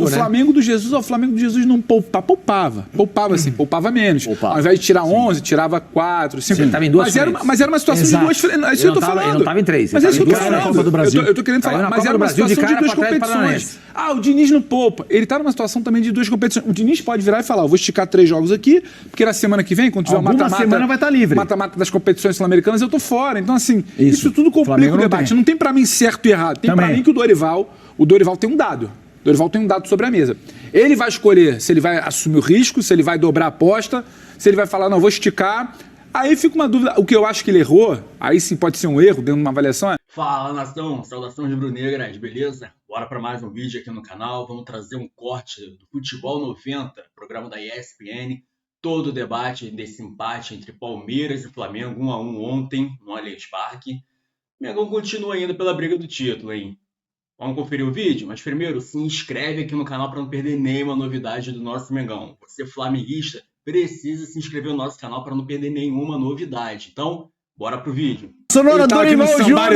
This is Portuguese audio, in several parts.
O Flamengo do Jesus, o Flamengo do Jesus não poupava. Poupava assim, poupava menos. Ao invés de tirar 11, tirava 4, 5. Ele estava em duas frentes. Mas era uma situação de duas frentes. É isso que eu tô falando. Ele não estava em 3. Mas é isso que eu tô falando. Eu tô querendo falar. Mas era uma situação de duas competições. O Diniz não poupa. Ele tá numa situação também de duas competições. O Diniz pode virar e falar, eu vou esticar 3 jogos aqui, porque na semana que vem, quando tiver o mata-mata... semana vai estar livre. Mata-mata das competições sul-americanas, eu tô fora. Então, assim, isso tudo complica o debate. Não tem pra mim certo e errado. Tem pra mim que o Dorival tem um dado. O Dorival tem um dado sobre a mesa. Ele vai escolher se ele vai assumir o risco, se ele vai dobrar a aposta, se ele vai falar, não, vou esticar. Aí fica uma dúvida. O que eu acho que ele errou, aí sim pode ser um erro dentro de uma avaliação. Fala, nação. Saudações rubro-negras, beleza? Bora para mais um vídeo aqui no canal. Vamos trazer um corte do Futebol 90, programa da ESPN. Todo o debate desse empate entre Palmeiras e Flamengo, 1-1 ontem no Allianz Parque. O Mengão continua ainda pela briga do título, hein? Vamos conferir o vídeo? Mas primeiro, se inscreve aqui no canal para não perder nenhuma novidade do nosso Mengão. Você flamenguista, precisa se inscrever no nosso canal para não perder nenhuma novidade. Então, bora pro vídeo. Sonora Dorival Júnior,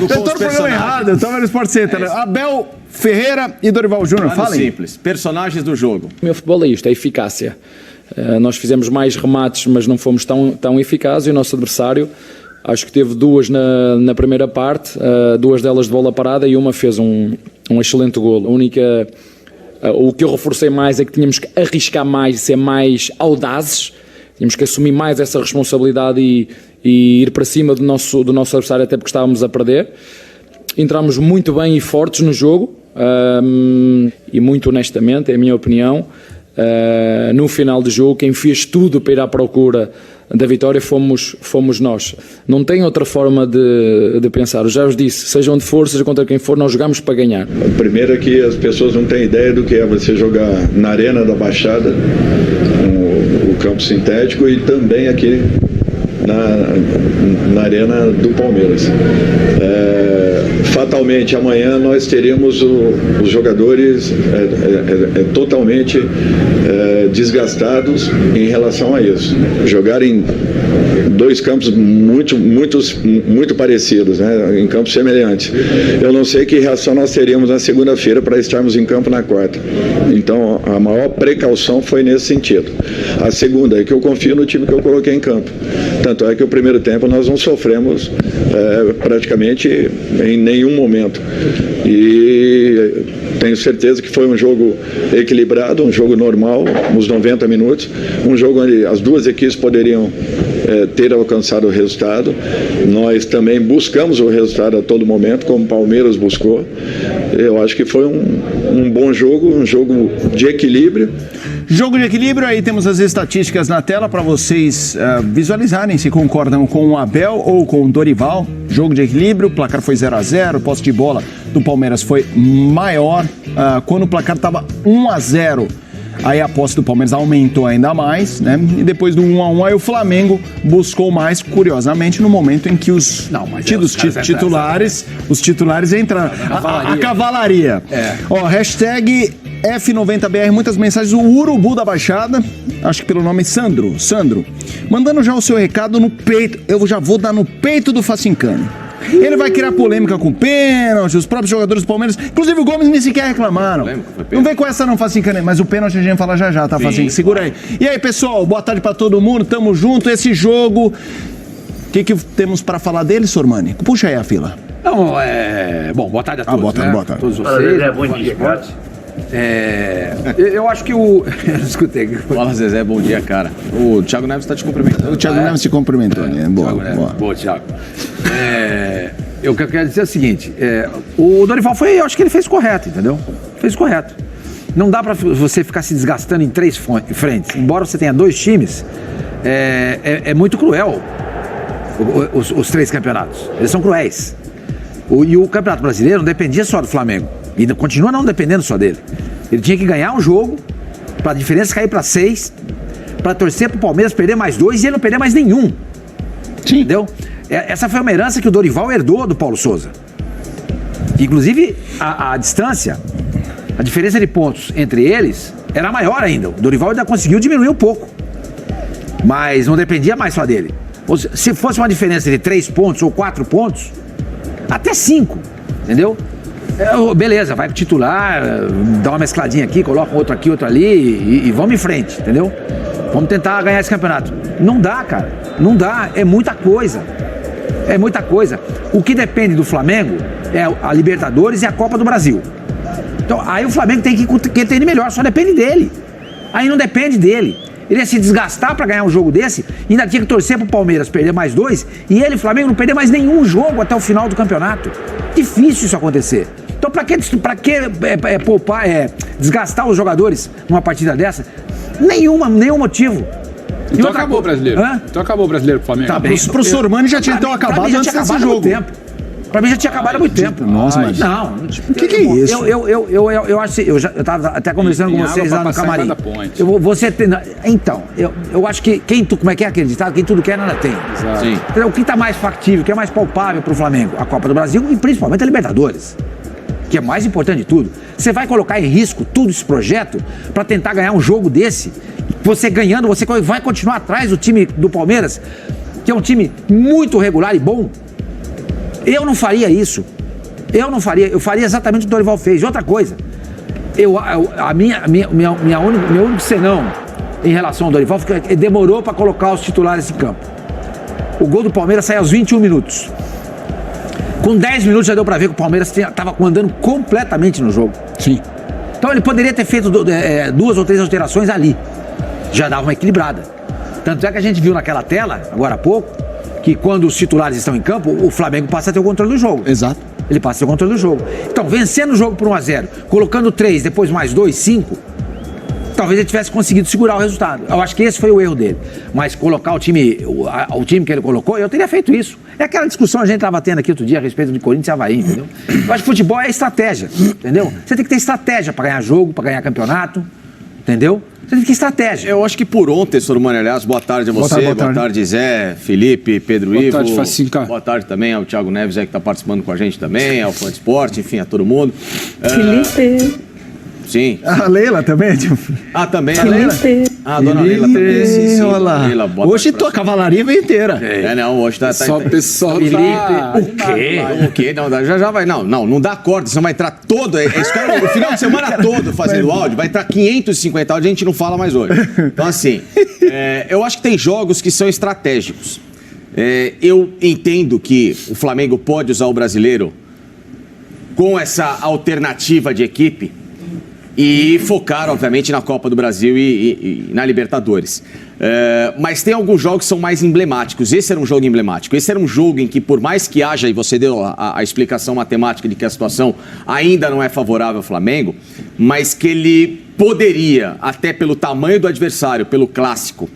eu tô no programa errado, eu tava no Sport Center. Abel Ferreira e Dorival Júnior, falem. Simples, personagens do jogo. O meu futebol é isto, é eficácia. Nós fizemos mais remates, mas não fomos tão eficazes, e o nosso adversário, acho que teve 2 na primeira parte, 2 delas de bola parada, e uma fez um excelente golo. O que eu reforcei mais é que tínhamos que arriscar mais e ser mais audazes, tínhamos que assumir mais essa responsabilidade e ir para cima do nosso adversário, até porque estávamos a perder. Entramos muito bem e fortes no jogo, e muito honestamente, é a minha opinião, no final do jogo, quem fez tudo para ir à procura da vitória fomos nós. Não tem outra forma de pensar. Eu já vos disse, seja onde for, seja contra quem for, nós jogamos para ganhar. O primeiro é que as pessoas não têm ideia do que é você jogar na Arena da Baixada, o campo sintético, e também aqui na Arena do Palmeiras. Fatalmente, amanhã nós teremos os jogadores totalmente desgastados em relação a isso. Jogar em 2 campos muito parecidos, né? Em campos semelhantes. Eu não sei que reação nós teríamos na segunda-feira para estarmos em campo na quarta. Então, a maior precaução foi nesse sentido. A segunda é que eu confio no time que eu coloquei em campo. Tanto é que o primeiro tempo nós não sofremos praticamente em nenhum momento. E tenho certeza que foi um jogo equilibrado, um jogo normal, uns 90 minutos, um jogo onde as duas equipes poderiam ter alcançado o resultado. Nós também buscamos o resultado a todo momento, como o Palmeiras buscou. Eu acho que foi um bom jogo, um jogo de equilíbrio. Jogo de equilíbrio, aí temos as estatísticas na tela para vocês visualizarem se concordam com o Abel ou com o Dorival. Jogo de equilíbrio, o placar foi 0-0, posse de bola do Palmeiras foi maior. Quando o placar estava 1-0, aí a posse do Palmeiras aumentou ainda mais, né? E depois do 1-1, aí o Flamengo buscou mais, curiosamente, no momento em que os titulares entraram. A cavalaria. Hashtag F90BR, muitas mensagens. O Urubu da Baixada, acho que pelo nome Sandro, mandando já o seu recado no peito. Eu já vou dar no peito do Facincani. Ele vai criar polêmica com pênalti, os próprios jogadores do Palmeiras, inclusive o Gomes nem sequer reclamaram. Não vem com essa não, Facincani, mas o pênalti a gente fala já, tá, Facincani? Segura aí. E aí, pessoal, boa tarde pra todo mundo, tamo junto. Esse jogo, o que temos pra falar dele, Sormani? Puxa aí a fila. Não, bom, boa tarde a todos. Boa tarde. Todos vocês. Bom dia, eu acho que o... Escutei. Fala, Zezé, bom dia, cara. O Thiago Neves está te cumprimentando. O Thiago Neves te cumprimentou, né? Boa. Boa, Thiago. O que eu quero dizer é o seguinte, o Dorival eu acho que ele fez correto, entendeu? Fez correto. Não dá pra você ficar se desgastando em 3 frentes. Embora você tenha 2 times, é muito cruel os 3 campeonatos. Eles são cruéis. E o Campeonato Brasileiro não dependia só do Flamengo. E continua não dependendo só dele. Ele tinha que ganhar um jogo, para a diferença cair para 6, para torcer para o Palmeiras perder mais 2 e ele não perder mais nenhum. Sim. Entendeu? Essa foi uma herança que o Dorival herdou do Paulo Souza. Inclusive, a distância, a diferença de pontos entre eles era maior ainda. O Dorival ainda conseguiu diminuir um pouco. Mas não dependia mais só dele. Se fosse uma diferença de 3 pontos ou 4 pontos, até 5, entendeu? Beleza, vai pro titular, dá uma mescladinha aqui, coloca outro aqui, outro ali e vamos em frente, entendeu? Vamos tentar ganhar esse campeonato. Não dá, cara. Não dá. É muita coisa. É muita coisa. O que depende do Flamengo é a Libertadores e a Copa do Brasil. Então, aí o Flamengo tem que ter melhor, só depende dele. Aí não depende dele. Ele ia se desgastar pra ganhar um jogo desse, ainda tinha que torcer pro Palmeiras perder mais 2, e ele, Flamengo, não perder mais nenhum jogo até o final do campeonato. Difícil isso acontecer. Então pra que poupar, desgastar os jogadores numa partida dessa? Nenhum motivo. Então acabou o brasileiro. Então acabou o brasileiro pro Flamengo. Tá, pro Sormani já tinha então acabado antes desse jogo. Pra mim já tinha acabado há muito tempo. Nossa, mas... Não. O que é isso? Eu acho que... Eu tava até conversando com vocês lá no camarim. Então, eu acho que como é que é aquele ditado? Quem tudo quer, nada tem. Exato. Sim. Então, o que tá mais factível, o que é mais palpável pro Flamengo? A Copa do Brasil e principalmente a Libertadores. Que é mais importante de tudo. Você vai colocar em risco todo esse projeto pra tentar ganhar um jogo desse. Você ganhando, você vai continuar atrás do time do Palmeiras, que é um time muito regular e bom. Eu não faria isso. Eu faria exatamente o que o Dorival fez. E outra coisa, meu único senão em relação ao Dorival foi que ele demorou para colocar os titulares em campo. O gol do Palmeiras saiu aos 21 minutos. Com 10 minutos já deu para ver que o Palmeiras estava andando completamente no jogo. Sim. Então ele poderia ter feito 2 ou 3 alterações ali. Já dava uma equilibrada. Tanto é que a gente viu naquela tela, agora há pouco, que quando os titulares estão em campo, o Flamengo passa a ter o controle do jogo. Exato. Ele passa a ter o controle do jogo. Então, vencendo o jogo por 1-0, colocando 3, depois mais 2, 5, talvez ele tivesse conseguido segurar o resultado. Eu acho que esse foi o erro dele. Mas colocar o time que ele colocou, eu teria feito isso. É aquela discussão que a gente estava tendo aqui outro dia a respeito de Corinthians e Avaí, entendeu? Eu acho que futebol é estratégia, entendeu? Você tem que ter estratégia para ganhar jogo, para ganhar campeonato, entendeu? Você tem que ter estratégia. Eu acho que por ontem, Sormani, aliás, boa tarde a você, boa tarde Zé, Felipe, Pedro Ivo. Boa tarde, Facinca. Boa tarde também ao Thiago Neves aí que está participando com a gente também, ao Fã de Esporte, enfim, a todo mundo. Felipe. Sim. A Leila também? também a Leila. A dona Leila também. Sim. Olha lá. Leila, hoje a cavalaria veio inteira. Não, hoje tá... Só o pessoal Felipe, O quê? Não, já vai. Não dá corda, senão vai entrar todo. O final de semana todo fazendo áudio, vai entrar 550 áudios, a gente não fala mais hoje. Então, assim, eu acho que tem jogos que são estratégicos. Eu entendo que o Flamengo pode usar o brasileiro com essa alternativa de equipe e focar, obviamente, na Copa do Brasil e na Libertadores. Mas tem alguns jogos que são mais emblemáticos. Esse era um jogo emblemático. Esse era um jogo em que, por mais que haja, e você deu a explicação matemática de que a situação ainda não é favorável ao Flamengo, mas que ele poderia, até pelo tamanho do adversário, pelo clássico,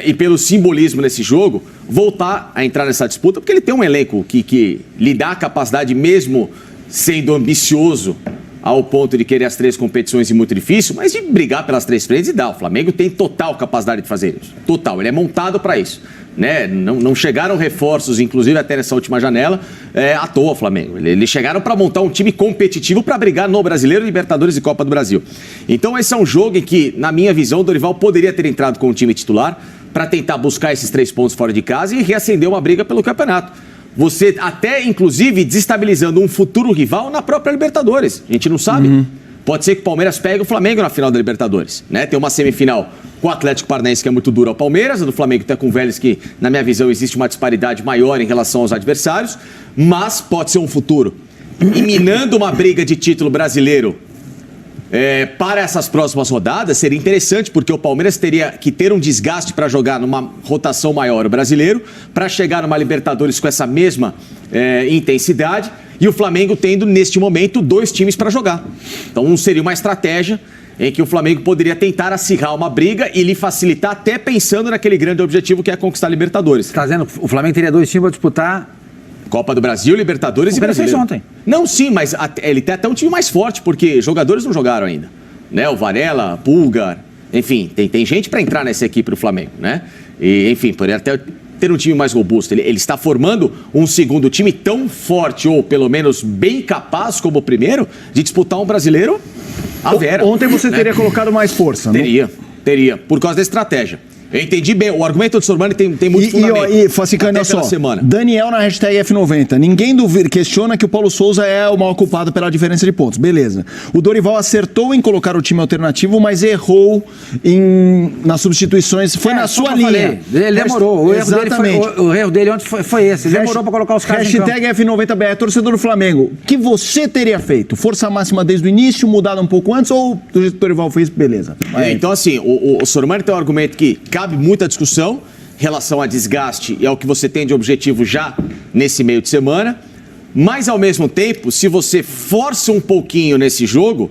e pelo simbolismo desse jogo, voltar a entrar nessa disputa, porque ele tem um elenco que lhe dá a capacidade, mesmo sendo ambicioso, ao ponto de querer as 3 competições e muito difícil, mas de brigar pelas 3 frentes e dá. O Flamengo tem total capacidade de fazer isso. Total, ele é montado para isso. Né? Não chegaram reforços, inclusive até nessa última janela, à toa o Flamengo. Eles chegaram para montar um time competitivo para brigar no Brasileiro, Libertadores e Copa do Brasil. Então esse é um jogo em que, na minha visão, o Dorival poderia ter entrado com o time titular para tentar buscar esses 3 pontos fora de casa e reacender uma briga pelo campeonato. Você até, inclusive, desestabilizando um futuro rival na própria Libertadores. A gente não sabe. Pode ser que o Palmeiras pegue o Flamengo na final da Libertadores. Né? Tem uma semifinal com o Atlético Paranaense que é muito dura ao Palmeiras, a do Flamengo até com o Vélez, que, na minha visão, existe uma disparidade maior em relação aos adversários, mas pode ser um futuro. E minando uma briga de título brasileiro para essas próximas rodadas, seria interessante, porque o Palmeiras teria que ter um desgaste para jogar numa rotação maior o brasileiro, para chegar numa Libertadores com essa mesma intensidade, e o Flamengo tendo, neste momento, 2 times para jogar. Então, seria uma estratégia em que o Flamengo poderia tentar acirrar uma briga e lhe facilitar, até pensando naquele grande objetivo que é conquistar a Libertadores. Está dizendo que o Flamengo teria 2 times para disputar... Copa do Brasil, Libertadores e Brasileiro. Fez ontem. Não, sim, mas ele tem até um time mais forte, porque jogadores não jogaram ainda. Né? O Varela, Pulgar, enfim, tem gente para entrar nessa equipe do Flamengo, né? E, enfim, poderia até ter um time mais robusto. Ele está formando um segundo time tão forte, ou pelo menos bem capaz como o primeiro, de disputar um brasileiro à vera. Ontem você teria colocado mais força, Teria, por causa da estratégia. Eu entendi bem. O argumento do Sormani tem muito fundamento. E Facicani, olha só. Daniel na hashtag F90. Ninguém questiona que o Paulo Souza é o maior culpado pela diferença de pontos. Beleza. O Dorival acertou em colocar o time alternativo, mas errou nas substituições. Foi na sua linha. Ele demorou. O erro dele ontem foi esse. Ele demorou para colocar os caras em campo. Hashtag F90BR, torcedor do Flamengo. O que você teria feito? Força máxima desde o início, mudado um pouco antes, ou do jeito que o Dorival fez, beleza? Então, assim, o Sormani tem um argumento que cabe muita discussão em relação a desgaste e ao que você tem de objetivo já nesse meio de semana, mas ao mesmo tempo, se você força um pouquinho nesse jogo,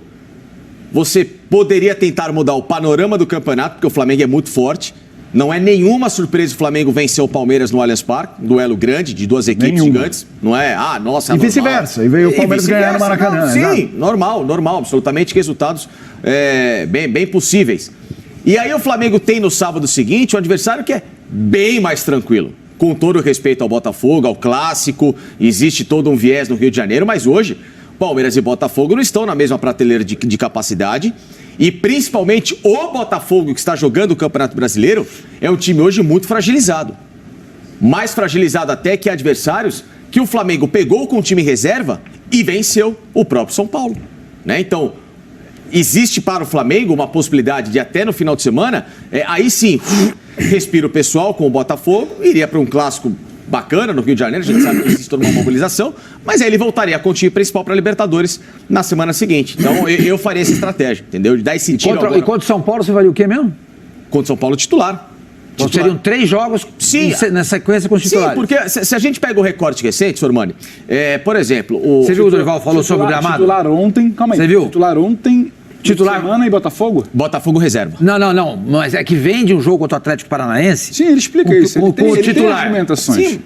você poderia tentar mudar o panorama do campeonato, porque o Flamengo é muito forte. Não é nenhuma surpresa o Flamengo vencer o Palmeiras no Allianz Parque, um duelo grande de duas equipes gigantes. Não é, nossa, e vice-versa. E veio o Palmeiras ganhar no Maracanã. Sim, normal, absolutamente resultados bem possíveis. E aí o Flamengo tem no sábado seguinte um adversário que é bem mais tranquilo. Com todo o respeito ao Botafogo, ao clássico, existe todo um viés no Rio de Janeiro, mas hoje Palmeiras e Botafogo não estão na mesma prateleira de capacidade. E principalmente o Botafogo, que está jogando o Campeonato Brasileiro, é um time hoje muito fragilizado. Mais fragilizado até que adversários que o Flamengo pegou com o time reserva e venceu o próprio São Paulo. Né? Então, existe para o Flamengo uma possibilidade de até no final de semana, aí sim, respira o pessoal com o Botafogo, iria para um clássico bacana no Rio de Janeiro, a gente sabe que existe toda uma mobilização, mas aí ele voltaria com o time principal para a Libertadores na semana seguinte. Então eu faria essa estratégia, entendeu? De dar esse tiro agora. E contra o São Paulo você faria o quê mesmo? Contra o São Paulo, titular. Então seriam 3 jogos na sequência com os titulares. Sim, porque se a gente pega o recorte recente, Sormani, por exemplo... Você viu o Dorival falou sobre o gramado? Titular ontem, calma aí. Você viu? Titular ontem... Titular Semana e Botafogo? Botafogo reserva. Não. Mas é que vem de um jogo contra o Atlético Paranaense. Sim, ele explica isso. Ele tem titular. argumentações. Sim.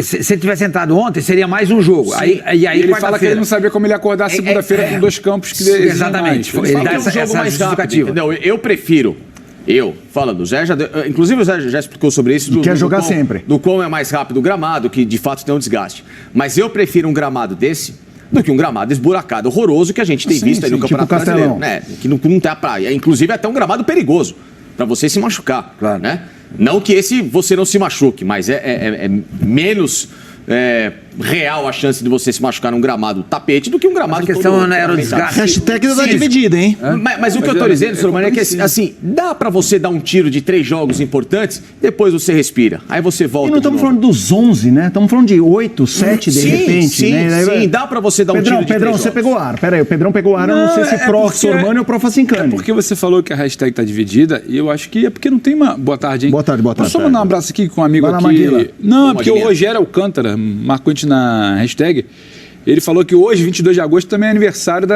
Se ele tivesse entrado ontem, seria mais um jogo. Aí ele fala que ele não sabia como ele ia acordar segunda-feira com 2 campos que exatamente. Ele dá essa justificativa. Entendeu? Eu prefiro... falando, o Zé inclusive o Zé já explicou sobre isso. Quer jogar sempre. Do quão é mais rápido o gramado, que de fato tem um desgaste. Mas eu prefiro um gramado desse do que um gramado esburacado horroroso que a gente tem visto aí no Campeonato Brasileiro. Né? Que não tem a praia. Inclusive até um gramado perigoso para você se machucar. Claro. Né? Não que esse você não se machuque, mas é menos... real a chance de você se machucar num gramado tapete do que um gramado... Mas a questão não era o desgaste. Hashtag tá dividida, hein? Mas o que eu tô dizendo, Sormani, é que assim, dá pra você dar um tiro de 3 jogos importantes, depois você respira, aí você volta. E não estamos falando dos 11, né? Estamos falando de 8, 7 de repente. Sim, né? Sim, dá pra você dar um tiro de 3 Pedrão, jogos. você pegou ar. Pera aí, o Pedrão pegou ar. Eu não sei se pro Sormani ou pro Facincani. É porque você falou que a hashtag tá dividida e eu acho que é porque não tem uma... Boa tarde, hein? Boa tarde. Posso só mandar um abraço aqui com um amigo aqui? Não, é porque o Rogério Alcântara marcou a gente na hashtag. Ele falou que hoje, 22 de agosto, também é aniversário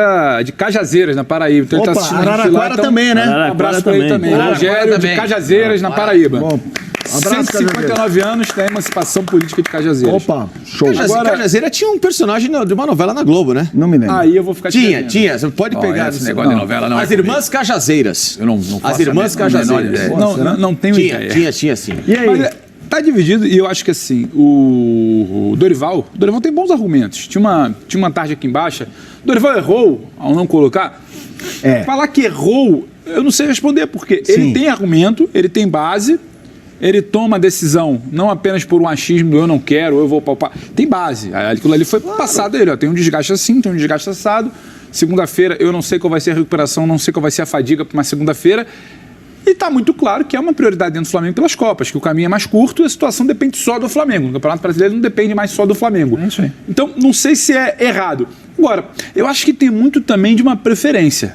de Cajazeiras, na Paraíba. Então ele tá assistindo Araraquara lá, então, também, né? Um abraço pra ele também. Rogério de Cajazeiras, na Paraíba. Bom, abraço, 159 anos da emancipação política de Cajazeiras. Opa, show. Cajazeira tinha um personagem de uma novela na Globo, né? Não me lembro. Aí eu vou ficar Tinha. Você pode pegar esse negócio de novela, não. As Irmãs Cajazeiras. Eu não faço As Irmãs Cajazeiras. Não tenho ideia. Tinha sim. E aí? Mas, tá dividido e eu acho que assim, o Dorival tem bons argumentos. Tinha uma tarde aqui embaixo. O Dorival errou ao não colocar. Falar que errou, eu não sei responder, porque ele tem argumento, ele tem base, ele toma a decisão não apenas por um achismo, eu não quero, eu vou palpar. Tem base. Aquilo ali foi passado dele, tem um desgaste assim, tem um desgaste assado. Segunda-feira, eu não sei qual vai ser a recuperação, não sei qual vai ser a fadiga para uma segunda-feira. E está muito claro que é uma prioridade dentro do Flamengo pelas Copas, que o caminho é mais curto e a situação depende só do Flamengo. No Campeonato Brasileiro não depende mais só do Flamengo. É isso aí. Então, não sei se é errado. Agora, eu acho que tem muito também de uma preferência.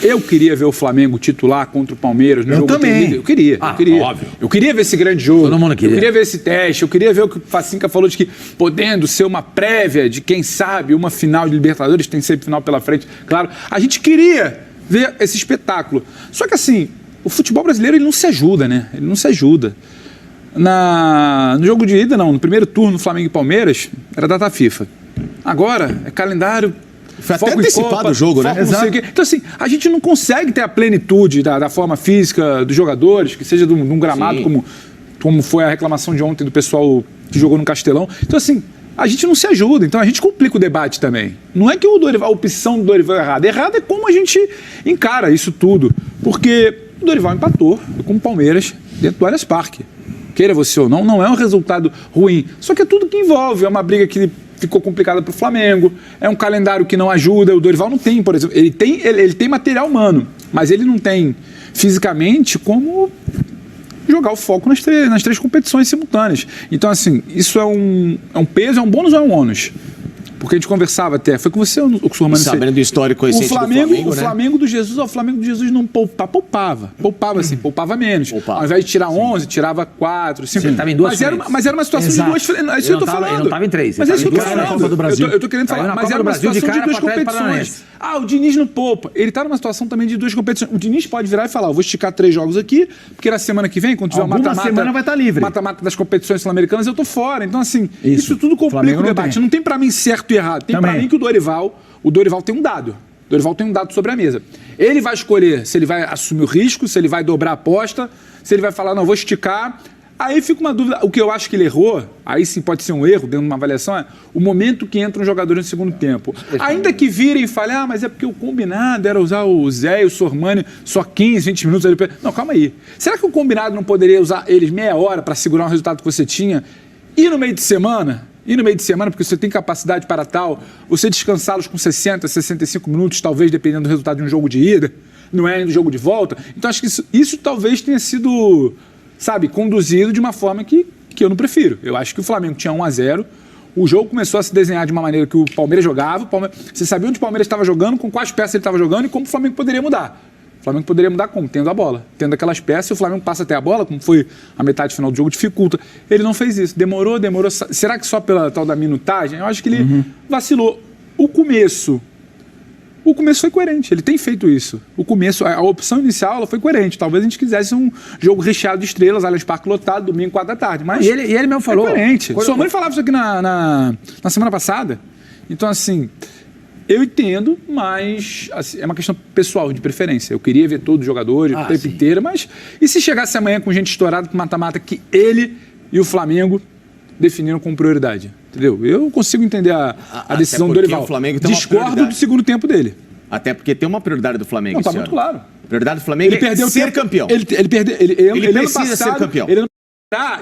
Eu queria ver o Flamengo titular contra o Palmeiras no jogo também. Eu queria. Óbvio. Eu queria ver esse grande jogo. Todo mundo queria. Eu queria ver esse teste. Eu queria ver o que o Facinca falou de que podendo ser uma prévia de, quem sabe, uma final de Libertadores, tem sempre final pela frente. Claro, a gente queria ver esse espetáculo. Só que assim, o futebol brasileiro ele não se ajuda, né? Ele não se ajuda. No jogo de ida, no primeiro turno, Flamengo e Palmeiras, era data FIFA. Agora, é calendário... Foi até antecipado o jogo, né? Então, assim, a gente não consegue ter a plenitude da forma física dos jogadores, que seja de um gramado, como foi a reclamação de ontem do pessoal que jogou no Castelão. Então, assim, a gente não se ajuda, então a gente complica o debate também. Não é que a opção do Dorival é errada. Errado é como a gente encara isso tudo. Porque o Dorival empatou com o Palmeiras dentro do Allianz Parque. Queira você ou não, não é um resultado ruim. Só que é tudo que envolve, é uma briga que ficou complicada para o Flamengo, é um calendário que não ajuda, o Dorival não tem, por exemplo, ele tem material humano, mas ele não tem fisicamente como jogar o foco nas três competições simultâneas. Então, assim, isso é um peso, é um bônus ou é um ônus? Porque a gente conversava até, foi com você ou com o Sormani? Sabendo do histórico recente do Flamengo, né? O Flamengo do Jesus não poupava assim, poupava menos. Ao invés de tirar 11, tirava 4, 5. Ele estava em duas mas era uma situação de duas frentes. É isso que eu tô falando. Ele não estava em três. Mas é isso que eu tô falando. Copa do Brasil. Eu tô querendo falar. Mas era uma situação de duas competições. O Diniz não poupa. Ele tá numa situação também de duas competições. O Diniz pode virar e falar, vou esticar 3 jogos aqui, porque na semana que vem, quando tiver uma mata-mata... semana vai estar livre. Mata-mata das competições sul-americanas, eu tô fora. Então, assim, isso tudo complica o debate. Não tem pra mim certo e errado. Tem pra mim que o Dorival tem um dado. O Dorival tem um dado sobre a mesa. Ele vai escolher se ele vai assumir o risco, se ele vai dobrar a aposta, se ele vai falar, não, vou esticar. Aí fica uma dúvida. O que eu acho que ele errou, aí sim pode ser um erro dentro de uma avaliação, é o momento que entra um jogador no segundo tempo. Ainda que virem e falem, mas é porque o combinado era usar o Zé e o Sormani só 15, 20 minutos. Não, calma aí. Será que o combinado não poderia usar eles meia hora para segurar um resultado que você tinha? E no meio de semana, porque você tem capacidade para tal, você descansá-los com 60, 65 minutos, talvez dependendo do resultado de um jogo de ida, não é do jogo de volta. Então acho que isso talvez tenha sido, conduzido de uma forma que eu não prefiro. Eu acho que o Flamengo tinha 1-0, o jogo começou a se desenhar de uma maneira que o Palmeiras jogava, você sabia onde o Palmeiras estava jogando, com quais peças ele estava jogando e como o Flamengo poderia mudar. O Flamengo poderia mudar como? Tendo a bola. Tendo aquelas peças, o Flamengo passa até a bola, como foi a metade final do jogo, dificulta. Ele não fez isso. Demorou. Será que só pela tal da minutagem? Eu acho que ele vacilou. O começo foi coerente. Ele tem feito isso. O começo, a opção inicial, ela foi coerente. Talvez a gente quisesse um jogo recheado de estrelas, Allianz Parque lotado, domingo, 4 da tarde. Mas e ele mesmo falou. É coerente. Sua mãe falava isso aqui na semana passada. Então, assim... Eu entendo, mas assim, é uma questão pessoal, de preferência. Eu queria ver todos os jogadores o tempo inteiro, mas... E se chegasse amanhã com gente estourada, com mata-mata, que ele e o Flamengo definiram como prioridade? Entendeu? Eu consigo entender a decisão do Dorival. O Flamengo tem discordo do segundo tempo dele. Até porque tem uma prioridade do Flamengo. Não, tá muito claro. A prioridade do Flamengo é ser campeão. Ele precisa ser campeão. Ele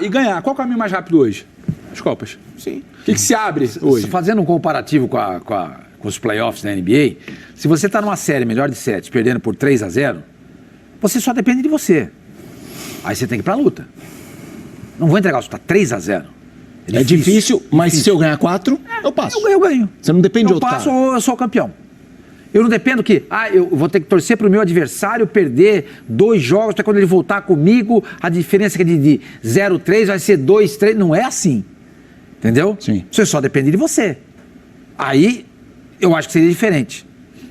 e ganhar. Qual é o caminho mais rápido hoje? As Copas. Sim. O que se abre hoje? Fazendo um comparativo com os playoffs da NBA, se você está numa série melhor de 7, perdendo por 3-0, você só depende de você. Aí você tem que ir pra luta. Não vou entregar, você está 3-0. É difícil, mas se eu ganhar 4, eu passo. Eu ganho. Você não depende de outro cara. Eu passo ou eu sou campeão. Eu não dependo que, eu vou ter que torcer pro meu adversário perder 2 jogos, até quando ele voltar comigo, a diferença de 0-3 vai ser 2-3. Não é assim. Entendeu? Sim. Você só depende de você. Aí... eu acho que seria diferente.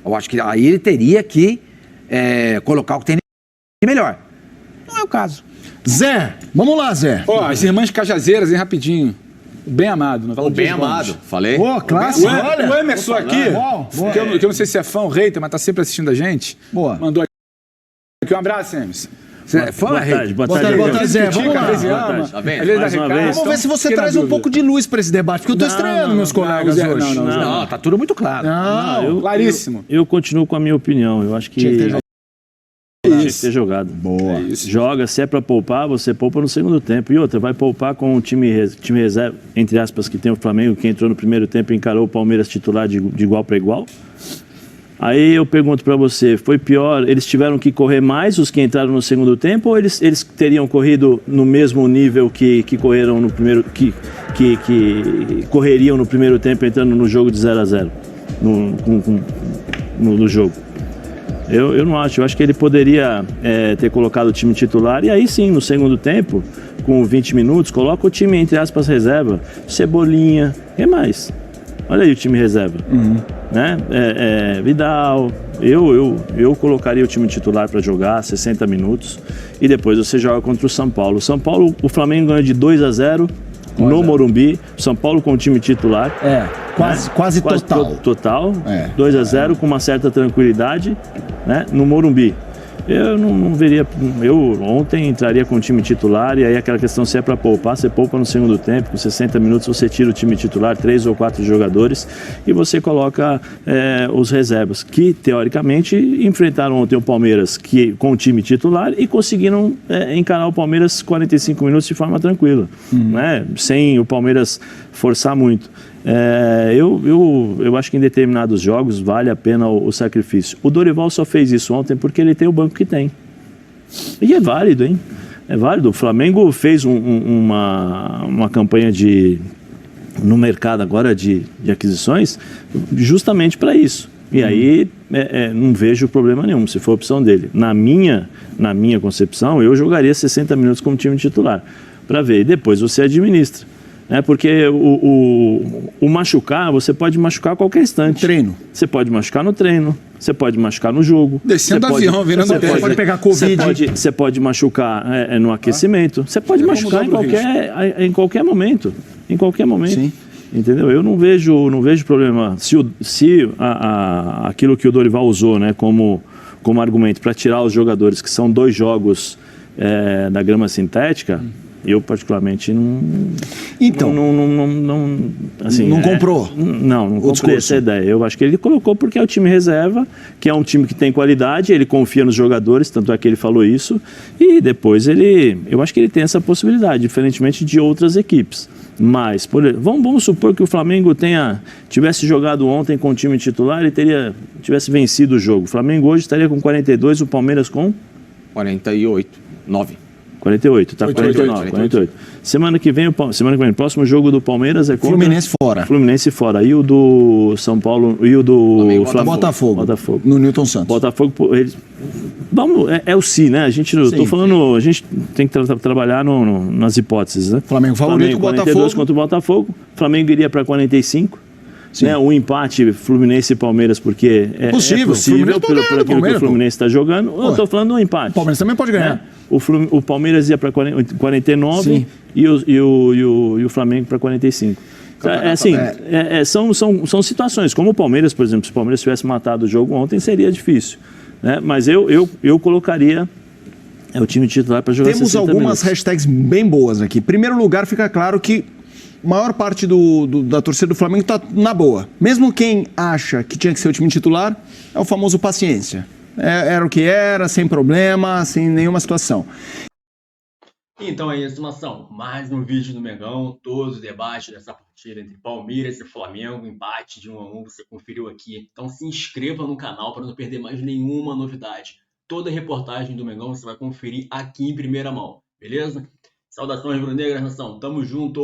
Eu acho que aí ele teria que colocar o que tem de melhor. Não é o caso. Zé, vamos lá, Zé. As irmãs Cajazeiras, hein, rapidinho. O Bem Amado. O Bem Amado, falei. Clássico. O Emerson aqui, que eu não sei se é fã ou hater, mas tá sempre assistindo a gente. Boa. Mandou aqui um abraço, Emerson. Boa tarde, Zé. Vamos lá. Vamos ver se você traz um pouco de luz para esse debate, porque eu tô estranhando meus colegas hoje. Não, tá tudo muito claro. Claríssimo. Eu continuo com a minha opinião. Eu acho que tinha que ter jogado. Boa. Joga, se é pra poupar, você poupa no segundo tempo. E outra, vai poupar com o time reserva, entre aspas, que tem o Flamengo, que entrou no primeiro tempo e encarou o Palmeiras titular de igual para igual. Aí eu pergunto pra você, foi pior, eles tiveram que correr mais, os que entraram no segundo tempo, ou eles teriam corrido no mesmo nível que correram no primeiro, que correriam no primeiro tempo entrando no jogo de 0-0 no jogo? Eu não acho, eu acho que ele poderia ter colocado o time titular e aí sim, no segundo tempo, com 20 minutos, coloca o time entre aspas reserva, Cebolinha, quem mais? Olha aí o time reserva, né? Vidal, eu colocaria o time titular para jogar 60 minutos e depois você joga contra o São Paulo. O Flamengo ganhou de 2-0 no Morumbi, São Paulo com o time titular. Quase total. Total, 2-0 com uma certa tranquilidade, né? No Morumbi. Eu não veria. Eu ontem entraria com o time titular e aí aquela questão se é para poupar, você poupa no segundo tempo, com 60 minutos você tira o time titular, 3 ou 4 jogadores e você coloca os reservas, que teoricamente enfrentaram ontem o Palmeiras com o time titular e conseguiram encarar o Palmeiras 45 minutos de forma tranquila, né? Sem o Palmeiras forçar muito. Eu acho que em determinados jogos vale a pena o sacrifício. O Dorival só fez isso ontem porque ele tem o banco que tem. E é válido, hein? É válido. O Flamengo fez uma campanha no mercado agora de aquisições justamente para isso. E aí não vejo problema nenhum, se for a opção dele. Na minha concepção, eu jogaria 60 minutos como time titular para ver. E depois você administra. Porque o machucar, você pode machucar a qualquer instante. Treino. Você pode machucar no treino, você pode machucar no jogo. Descendo do avião, virando você pode pegar Covid. Você pode machucar no aquecimento. Você pode machucar em qualquer momento. Em qualquer momento. Sim. Entendeu? Eu não vejo problema. Se aquilo que o Dorival usou, né, como argumento para tirar os jogadores, que são 2 jogos da grama sintética, eu particularmente não. Então. Não comprou? Não comprei essa ideia. Eu acho que ele colocou porque é o time reserva, que é um time que tem qualidade, ele confia nos jogadores, tanto é que ele falou isso, e depois eu acho que ele tem essa possibilidade, diferentemente de outras equipes. Mas, vamos supor que o Flamengo tivesse jogado ontem com o time titular e tivesse vencido o jogo. O Flamengo hoje estaria com 42, o Palmeiras com 48, 9. 48, tá? 48. Semana que vem, o próximo jogo do Palmeiras é contra Fluminense fora. E o do São Paulo e o do Botafogo. No Newton Santos. Botafogo, é o si, né? A gente tem que trabalhar nas hipóteses, né? Flamengo favorito, Botafogo. 42 contra o Botafogo. Flamengo iria para 45. Né, um empate Fluminense e Palmeiras, porque é possível por aquilo que o Fluminense está jogando. Eu estou falando um empate. O Palmeiras também pode ganhar. O Palmeiras ia para 49 e o Flamengo para 45. São situações. Como o Palmeiras, por exemplo, se o Palmeiras tivesse matado o jogo ontem, seria difícil. Né? Mas eu colocaria o time titular para jogar 60 minutos. Temos algumas hashtags bem boas aqui. Em primeiro lugar, fica claro que a maior parte da torcida do Flamengo está na boa. Mesmo quem acha que tinha que ser o time titular, é o famoso paciência. Era o que era, sem problema, sem nenhuma situação. Então é isso, nação. Mais um vídeo do Mengão, todo o debate dessa partida entre Palmeiras e Flamengo, empate de 1-1, você conferiu aqui. Então se inscreva no canal para não perder mais nenhuma novidade. Toda a reportagem do Mengão você vai conferir aqui em primeira mão, beleza? Saudações rubro-negras, nação. Tamo junto.